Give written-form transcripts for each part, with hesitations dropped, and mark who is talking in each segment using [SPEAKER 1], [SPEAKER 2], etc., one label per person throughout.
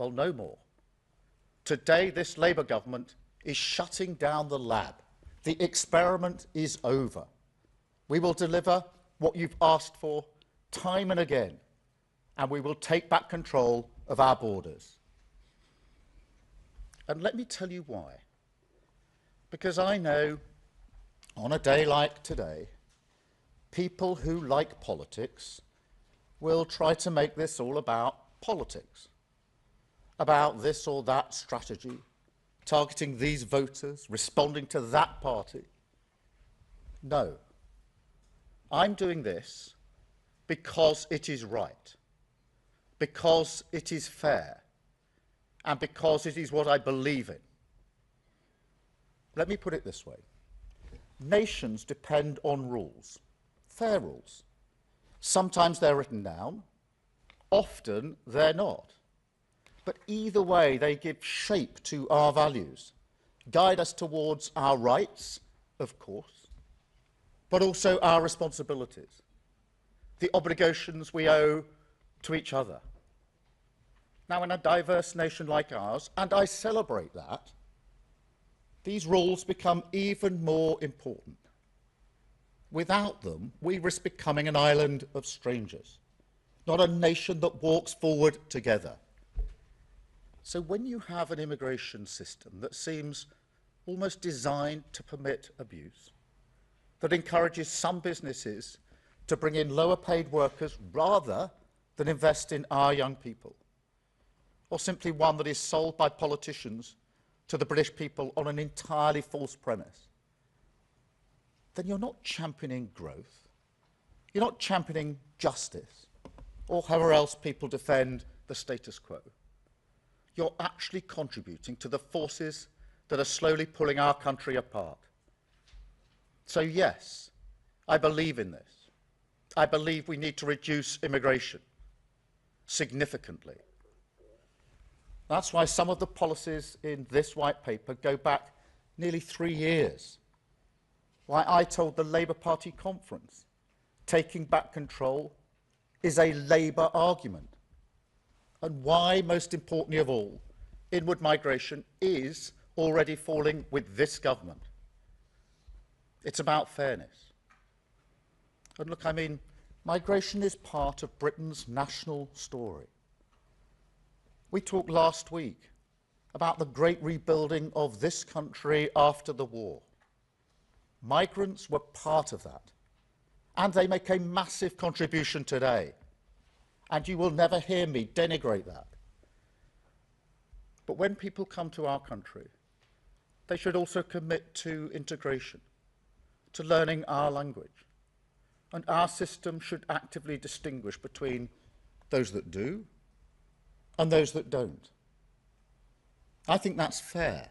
[SPEAKER 1] Well, no more. Today, this Labour government is shutting down the lab. The experiment is over. We will deliver what you've asked for time and again, and we will take back control of our borders. And let me tell you why. Because I know, on a day like today, people who like politics will try to make this all about politics, about this or that strategy, targeting these voters, responding to that party. No. I'm doing this because it is right, because it is fair, and because it is what I believe in. Let me put it this way. Nations depend on rules, fair rules. Sometimes they're written down, often they're not. But either way, they give shape to our values, guide us towards our rights, of course, but also our responsibilities, the obligations we owe to each other. Now, in a diverse nation like ours, and I celebrate that, these rules become even more important. Without them, we risk becoming an island of strangers, not a nation that walks forward together. So when you have an immigration system that seems almost designed to permit abuse, that encourages some businesses to bring in lower paid workers rather than invest in our young people, or simply one that is sold by politicians to the British people on an entirely false premise, then you're not championing growth, you're not championing justice, or however else people defend the status quo. You're actually contributing to the forces that are slowly pulling our country apart. So yes, I believe in this. I believe we need to reduce immigration significantly. That's why some of the policies in this white paper go back nearly 3 years. Why I told the Labour Party conference, taking back control is a Labour argument. And why, most importantly of all, inward migration is already falling with this government. It's about fairness. And look, I mean, migration is part of Britain's national story. We talked last week about the great rebuilding of this country after the war. Migrants were part of that, and they make a massive contribution today. And you will never hear me denigrate that. But when people come to our country, they should also commit to integration, to learning our language. And our system should actively distinguish between those that do and those that don't. I think that's fair.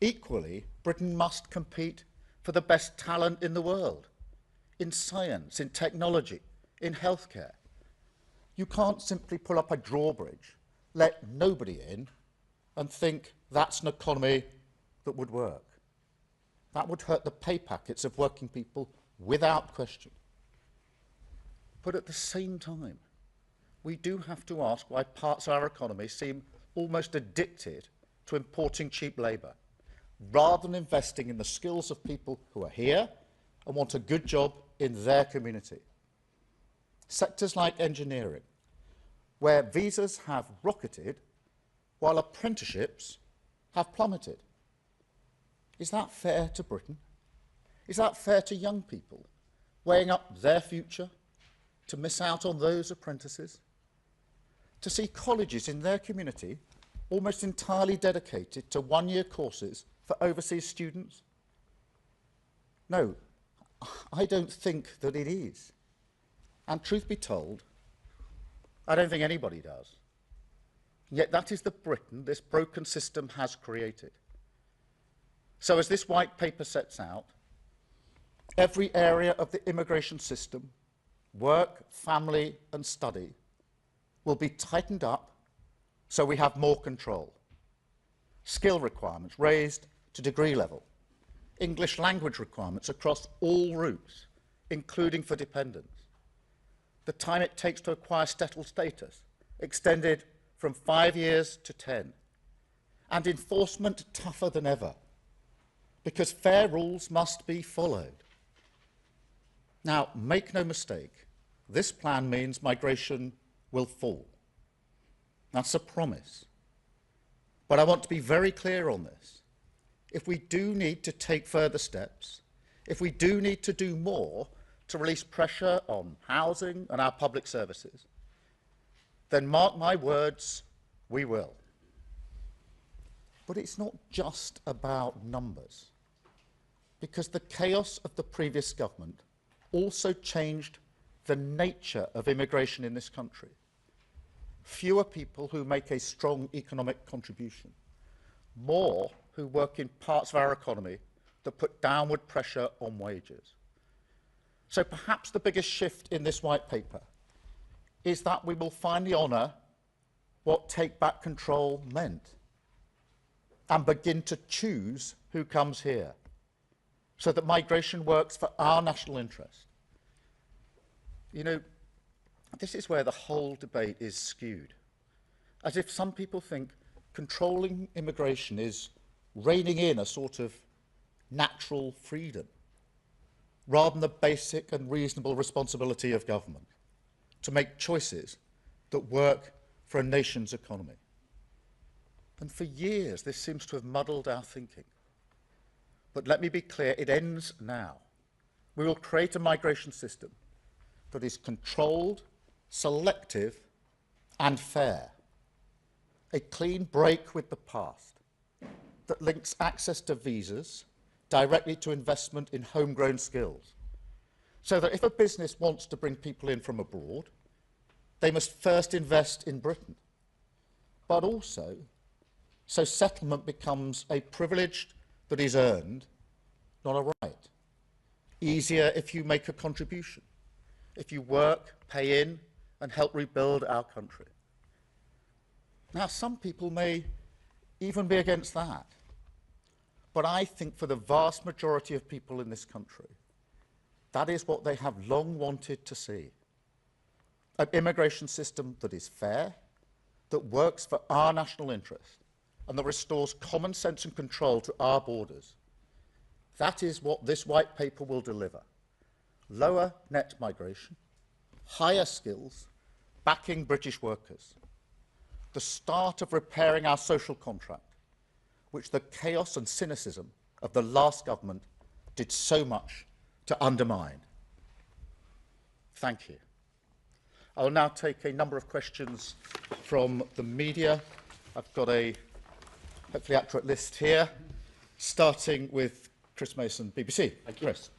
[SPEAKER 1] Equally, Britain must compete for the best talent in the world, in science, in technology, in healthcare. You can't simply pull up a drawbridge, let nobody in, and think that's an economy that would work. That would hurt the pay packets of working people without question. But at the same time, we do have to ask why parts of our economy seem almost addicted to importing cheap labour, rather than investing in the skills of people who are here and want a good job in their community. Sectors like engineering, where visas have rocketed while apprenticeships have plummeted. Is that fair to Britain? Is that fair to young people, weighing up their future to miss out on those apprentices? To see colleges in their community almost entirely dedicated to one-year courses for overseas students? No, I don't think that it is. And truth be told, I don't think anybody does. Yet that is the Britain this broken system has created. So as this white paper sets out, every area of the immigration system, work, family and study, will be tightened up so we have more control. Skill requirements raised to degree level. English language requirements across all routes, including for dependents. The time it takes to acquire settled status extended from 5 years to 10, and enforcement tougher than ever, because fair rules must be followed. Now, make no mistake, this plan means migration will fall. That's a promise. But I want to be very clear on this. If we do need to take further steps, if we do need to do more to release pressure on housing and our public services, then mark my words, we will. But it's not just about numbers, because the chaos of the previous government also changed the nature of immigration in this country. Fewer people who make a strong economic contribution, more who work in parts of our economy that put downward pressure on wages. So perhaps the biggest shift in this white paper is that we will finally honour what take back control meant and begin to choose who comes here, so that migration works for our national interest. You know, this is where the whole debate is skewed, as if some people think controlling immigration is reining in a sort of natural freedom, rather than the basic and reasonable responsibility of government to make choices that work for a nation's economy. And for years, this seems to have muddled our thinking. But let me be clear, it ends now. We will create a migration system that is controlled, selective, and fair. A clean break with the past that links access to visas directly to investment in homegrown skills, so that if a business wants to bring people in from abroad, they must first invest in Britain, but also so settlement becomes a privilege that is earned, not a right. Easier if you make a contribution, if you work, pay in, and help rebuild our country. Now, some people may even be against that, but I think for the vast majority of people in this country, that is what they have long wanted to see. An immigration system that is fair, that works for our national interest, and that restores common sense and control to our borders. That is what this white paper will deliver. Lower net migration, higher skills, backing British workers. The start of repairing our social contract, which the chaos and cynicism of the last government did so much to undermine. Thank you. I will now take a number of questions from the media. I've got a hopefully accurate list here, starting with Chris Mason, BBC.
[SPEAKER 2] Thank you.
[SPEAKER 1] Chris.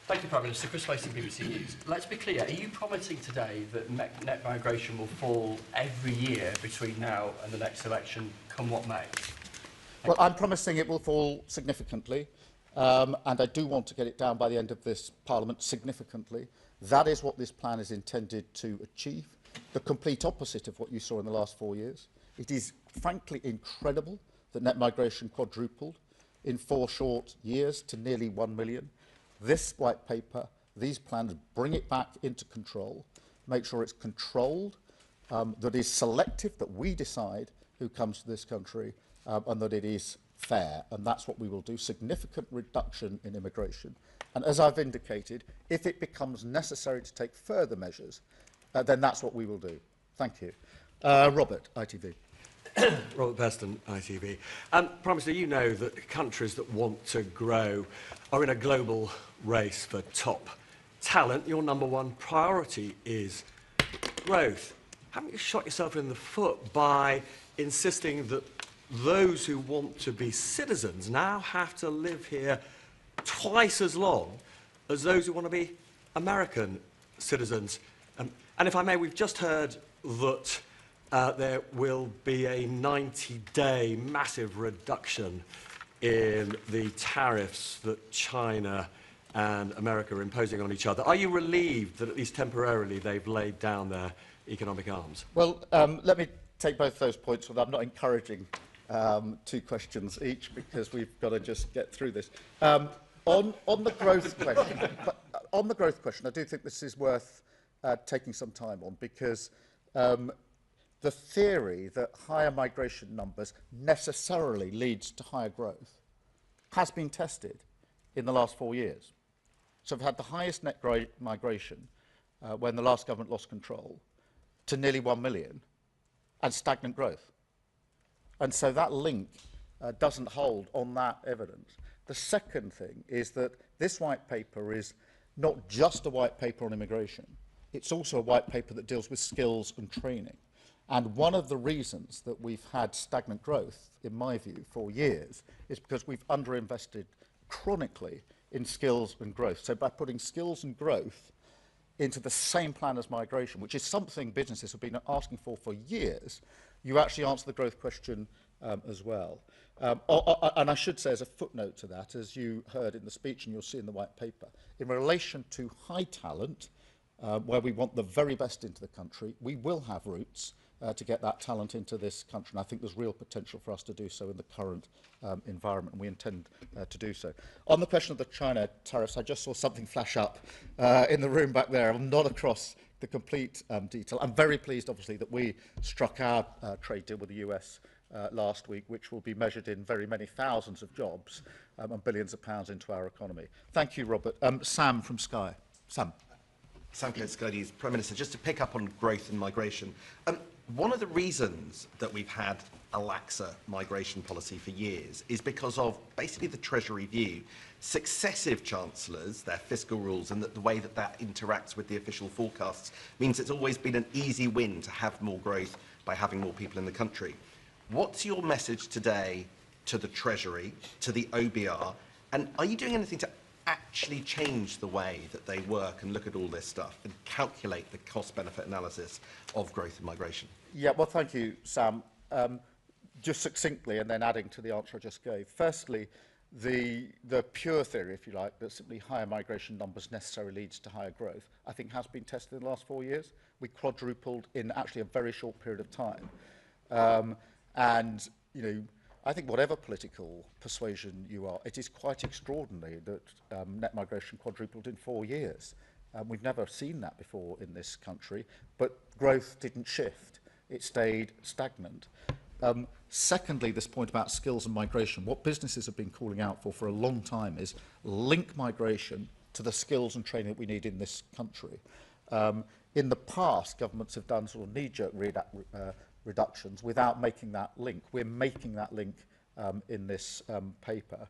[SPEAKER 2] Thank you, Prime Minister. Chris Mason, BBC News. Let's be clear, are you promising today that net migration will fall every year between now and the next election, come what may?
[SPEAKER 1] Well, I'm promising it will fall significantly, and I do want to get it down by the end of this Parliament significantly. That is what this plan is intended to achieve, the complete opposite of what you saw in the last 4 years. It is frankly incredible that net migration quadrupled in 4 short years to nearly 1 million. This white paper, these plans bring it back into control, make sure it's controlled, that is selective, that we decide who comes to this country, and that it is fair. And that's what we will do, significant reduction in immigration. And as I've indicated, if it becomes necessary to take further measures, then that's what we will do. Thank you. Robert, ITV.
[SPEAKER 3] Robert Beston, ITV. Prime Minister, you know that countries that want to grow are in a global race for top talent. Your number one priority is growth. Haven't you shot yourself in the foot by insisting that those who want to be citizens now have to live here twice as long as those who want to be American citizens? And if I may, we've just heard that there will be a 90-day massive reduction in the tariffs that China and America are imposing on each other. Are you relieved that at least temporarily they've laid down their economic arms?
[SPEAKER 1] Well, let me take both those points, although I'm not encouraging 2 questions each, because we've got to just get through this. On the growth question, I do think this is worth taking some time on, because the theory that higher migration numbers necessarily leads to higher growth has been tested in the last 4 years. So we've had the highest net migration when the last government lost control to nearly 1 million and stagnant growth. And so that link doesn't hold on that evidence. The second thing is that this white paper is not just a white paper on immigration, it's also a white paper that deals with skills and training. And one of the reasons that we've had stagnant growth, in my view, for years, is because we've underinvested chronically in skills and growth. So by putting skills and growth into the same plan as migration, which is something businesses have been asking for years, you actually answer the growth question as well. And I should say as a footnote to that, as you heard in the speech and you'll see in the white paper, in relation to high talent, where we want the very best into the country, we will have routes to get that talent into this country. And I think there's real potential for us to do so in the current environment, and we intend to do so. On the question of the China tariffs, I just saw something flash up in the room back there. I'm not across the complete detail. I'm very pleased, obviously, that we struck our trade deal with the US last week, which will be measured in very many thousands of jobs and billions of pounds into our economy. Thank you, Robert. Sam from Sky. Sam.
[SPEAKER 4] Sam Clare, Sky News. Prime Minister, just to pick up on growth and migration, one of the reasons that we've had a laxer migration policy for years is because of basically the Treasury view. Successive chancellors, their fiscal rules, and the way that that interacts with the official forecasts means it's always been an easy win to have more growth by having more people in the country. What's your message today to the Treasury, to the OBR, and are you doing anything to actually change the way that they work and look at all this stuff and calculate the cost-benefit analysis of growth and migration?
[SPEAKER 1] Yeah, well, thank you, Sam. Just succinctly, and then adding to the answer I just gave. Firstly, the pure theory, if you like, that simply higher migration numbers necessarily leads to higher growth, I think has been tested in the last 4 years. We quadrupled in actually a very short period of time. And, you know, I think whatever political persuasion you are, it is quite extraordinary that net migration quadrupled in 4 years. We've never seen that before in this country, but growth didn't shift. It stayed stagnant. Secondly, this point about skills and migration, what businesses have been calling out for a long time is link migration to the skills and training that we need in this country. In the past, governments have done sort of knee-jerk reductions without making that link. We're making that link in this paper,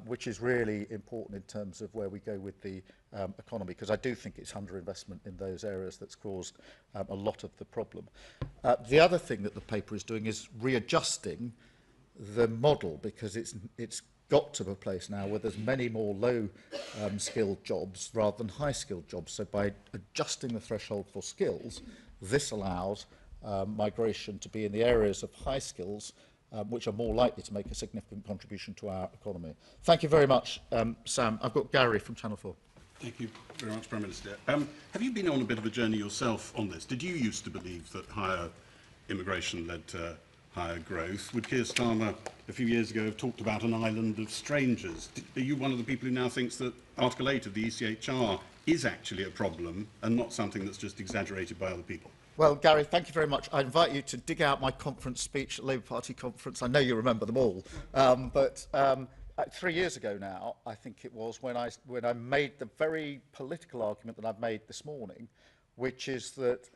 [SPEAKER 1] which is really important in terms of where we go with the economy, because I do think it's underinvestment in those areas that's caused a lot of the problem. The other thing that the paper is doing is readjusting the model, because it's got to a place now where there's many more low skilled jobs rather than high skilled jobs. So by adjusting the threshold for skills, this allows migration to be in the areas of high skills, which are more likely to make a significant contribution to our economy. Thank you very much, Sam. I've got Gary from Channel 4.
[SPEAKER 5] Thank you very much, Prime Minister. Have you been on a bit of a journey yourself on this? Did you used to believe that higher immigration led to higher growth? Would Keir Starmer a few years ago have talked about an island of strangers? Are you one of the people who now thinks that Article 8 of the ECHR is actually a problem and not something that's just exaggerated by other people?
[SPEAKER 1] Well, Gary, thank you very much. I invite you to dig out my conference speech at Labour Party conference. I know you remember them all. But 3 years ago now, I think it was, when I made the very political argument that I've made this morning, which is that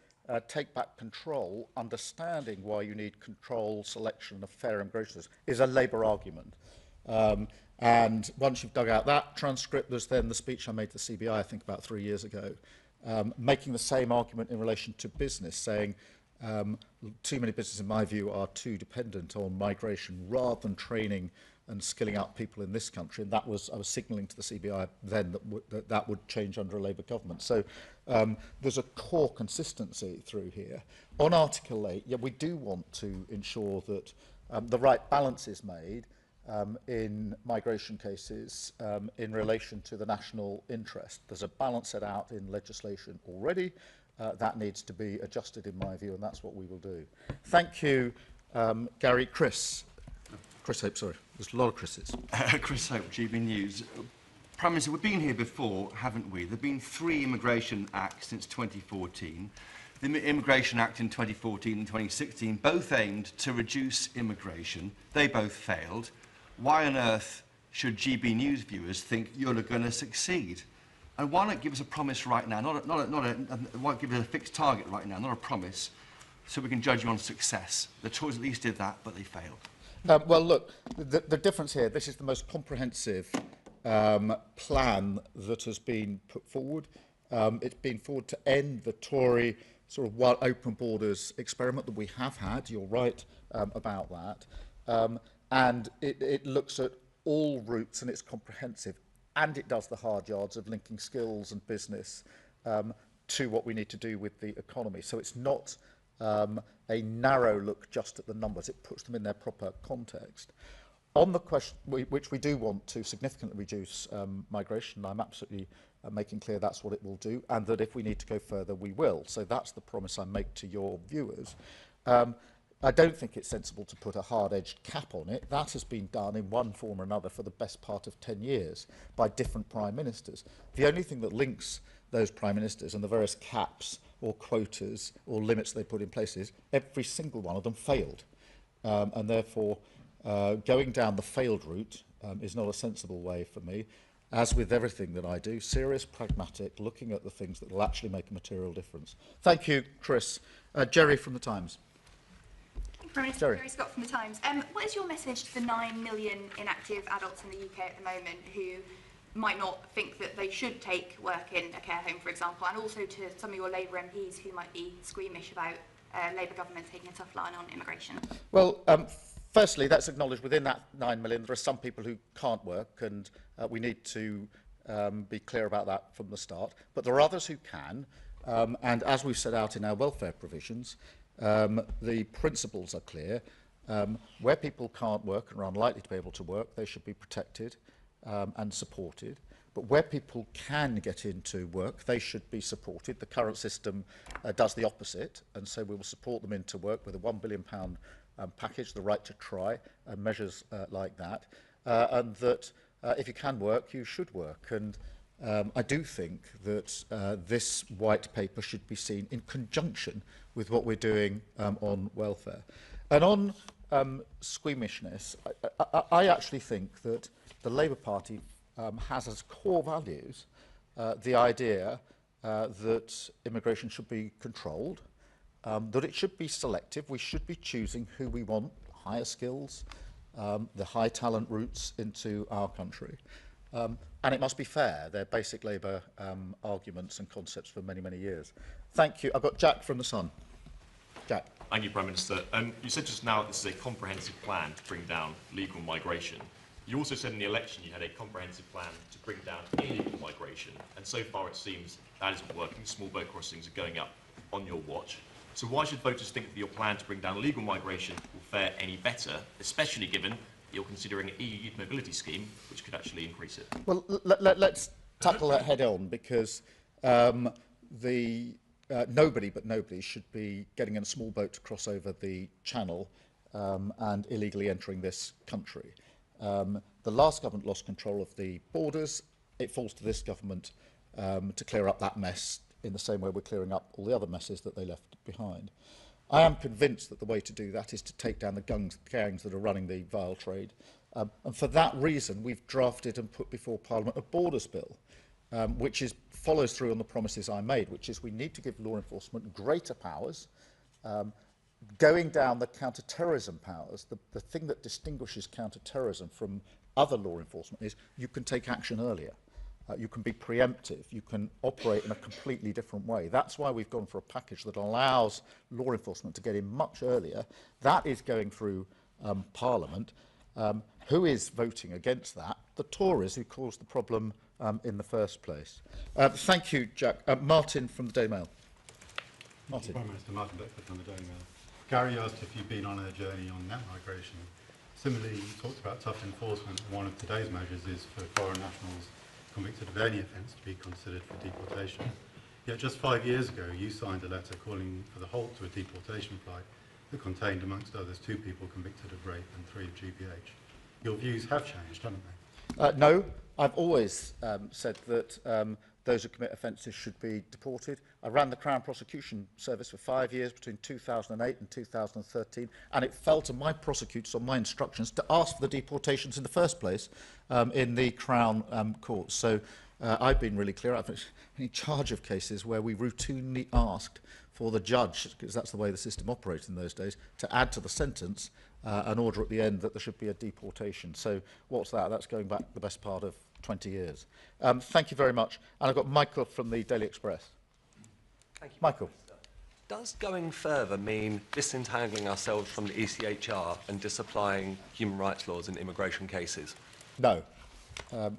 [SPEAKER 1] take back control, understanding why you need control, selection of fair immigration is a Labour argument. And once you've dug out that transcript, there's then the speech I made to the CBI, I think about 3 years ago, making the same argument in relation to business, saying too many businesses, in my view, are too dependent on migration rather than training and skilling up people in this country. And that was, I was signalling to the CBI then that would change under a Labour government. So there's a core consistency through here. On Article 8, yeah, we do want to ensure that the right balance is made in migration cases in relation to the national interest. There's a balance set out in legislation already. That needs to be adjusted, in my view, and that's what we will do. Thank you, Gary. Chris Hope, sorry. There's a lot of Chris's.
[SPEAKER 6] Chris Hope, GB News. Prime Minister, we've been here before, haven't we? There have been 3 immigration acts since 2014. the Immigration Act in 2014 and 2016 both aimed to reduce immigration. They both failed. Why on earth should GB News viewers think you're going to succeed? And why not give us a promise right now? Why not give us a fixed target right now, not a promise, so we can judge you on success? The Tories at least did that, but they failed.
[SPEAKER 1] Well, look, the difference here, this is the most comprehensive plan that has been put forward. It's been forward to end the Tory sort of wild open borders experiment that we have had. You're right about that. And it looks at all routes and it's comprehensive. And it does the hard yards of linking skills and business to what we need to do with the economy. So it's not a narrow look just at the numbers. It puts them in their proper context. On the question, which we do want to significantly reduce migration, I'm absolutely making clear that's what it will do, and that if we need to go further, we will. So that's the promise I make to your viewers. I don't think it's sensible to put a hard-edged cap on it. That has been done in one form or another for the best part of 10 years by different prime ministers. The only thing that links those prime ministers and the various caps or quotas or limits they put in place is every single one of them failed. And therefore, going down the failed route is not a sensible way for me. As with everything that I do, serious, pragmatic, looking at the things that will actually make a material difference. Thank you, Chris. Jerry from The Times.
[SPEAKER 7] Prime Minister Jerry Scott from The Times. What is your message to the 9 million inactive adults in the UK at the moment who might not think that they should take work in a care home, for example, and also to some of your Labour MPs who might be squeamish about Labour government taking a tough line on immigration?
[SPEAKER 1] Well, firstly, that's acknowledged within that 9 million there are some people who can't work, and we need to be clear about that from the start. But there are others who can, and as we've set out in our welfare provisions, the principles are clear. Where people can't work and are unlikely to be able to work, they should be protected and supported. But where people can get into work, they should be supported. The current system does the opposite, and so we will support them into work with a £1 billion package, the right to try, and measures like that. And that if you can work, you should work. And I do think that this white paper should be seen in conjunction with what we're doing on welfare. And on squeamishness, I actually think that the Labour Party has as core values the idea that immigration should be controlled, that it should be selective. We should be choosing who we want, higher skills, the high talent routes into our country. And it must be fair. They're basic Labour arguments and concepts for many, many years. Thank you. I've got Jack from The Sun. Jack.
[SPEAKER 8] Thank you, Prime Minister. You said just now that this is a comprehensive plan to bring down legal migration. You also said in the election you had a comprehensive plan to bring down illegal migration. And so far it seems that isn't working. Small boat crossings are going up on your watch. So why should voters think that your plan to bring down illegal migration will fare any better, especially given you're considering an EU youth mobility scheme, which could actually increase it?
[SPEAKER 1] Well, let's tackle that head on, because nobody but nobody should be getting in a small boat to cross over the channel and illegally entering this country. The last government lost control of the borders. It falls to this government to clear up that mess in the same way we're clearing up all the other messes that they left behind. I am convinced that the way to do that is to take down the gangs that are running the vile trade. And for that reason, we've drafted and put before Parliament a borders bill, which follows through on the promises I made, which is we need to give law enforcement greater powers, going down the counter-terrorism powers. The thing that distinguishes counter-terrorism from other law enforcement is you can take action earlier. You can be preemptive. You can operate in a completely different way. That's why we've gone for a package that allows law enforcement to get in much earlier. That is going through Parliament. Who is voting against that? The Tories, who caused the problem in the first place. Thank you, Jack. Martin from the Daily Mail. Martin.
[SPEAKER 9] Prime Minister Martin Beckford from the Daily Mail. Gary asked if you've been on a journey on net migration. Similarly, you talked about tough enforcement. One of today's measures is for foreign nationals convicted of any offence to be considered for deportation. Yet just 5 years ago, you signed a letter calling for the halt to a deportation flight that contained, amongst others, 2 people convicted of rape and 3 of GBH. Your views have changed, haven't they?
[SPEAKER 1] No, I've always said that those who commit offences should be deported. I ran the Crown Prosecution Service for 5 years between 2008 and 2013, and it fell to my prosecutors on my instructions to ask for the deportations in the first place in the Crown courts. So I've been really clear. I've been in charge of cases where we routinely asked for the judge, because that's the way the system operated in those days, to add to the sentence an order at the end that there should be a deportation. So what's that? That's going back the best part of 20 years. Thank you very much. And I've got Michael from the Daily Express.
[SPEAKER 10] Thank you.
[SPEAKER 1] Michael.
[SPEAKER 10] Does going further mean disentangling ourselves from the ECHR and disapplying human rights laws in immigration cases?
[SPEAKER 1] No.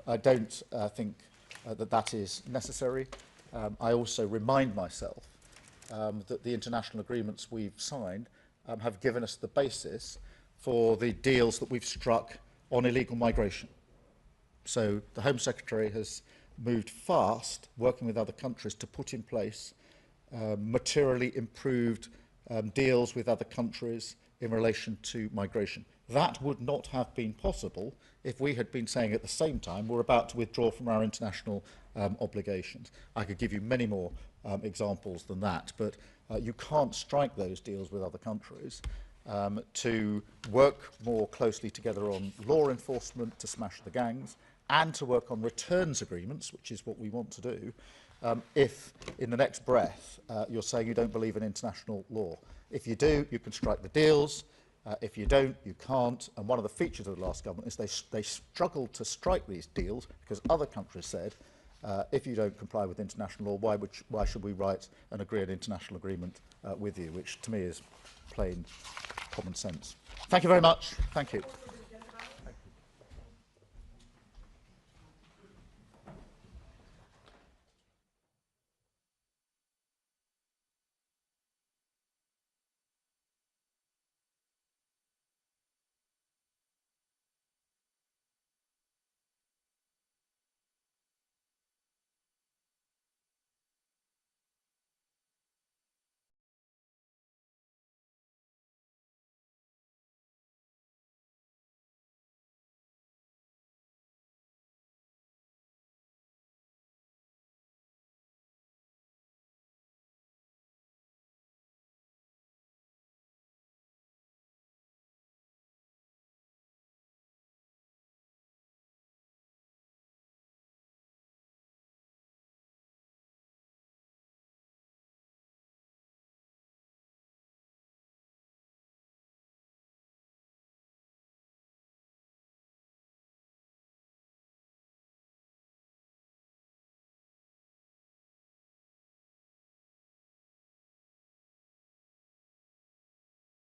[SPEAKER 1] I don't think that is necessary. I also remind myself that the international agreements we've signed have given us the basis for the deals that we've struck on illegal migration. So the Home Secretary has moved fast, working with other countries, to put in place materially improved deals with other countries in relation to migration. That would not have been possible if we had been saying at the same time we're about to withdraw from our international obligations. I could give you many more examples than that, but you can't strike those deals with other countries to work more closely together on law enforcement to smash the gangs, and to work on returns agreements, which is what we want to do, if in the next breath you're saying you don't believe in international law. If you do, you can strike the deals. If you don't, you can't. And one of the features of the last government is they struggled to strike these deals because other countries said, if you don't comply with international law, why should we write and agree an international agreement with you, which to me is plain common sense. Thank you very much. Thank you.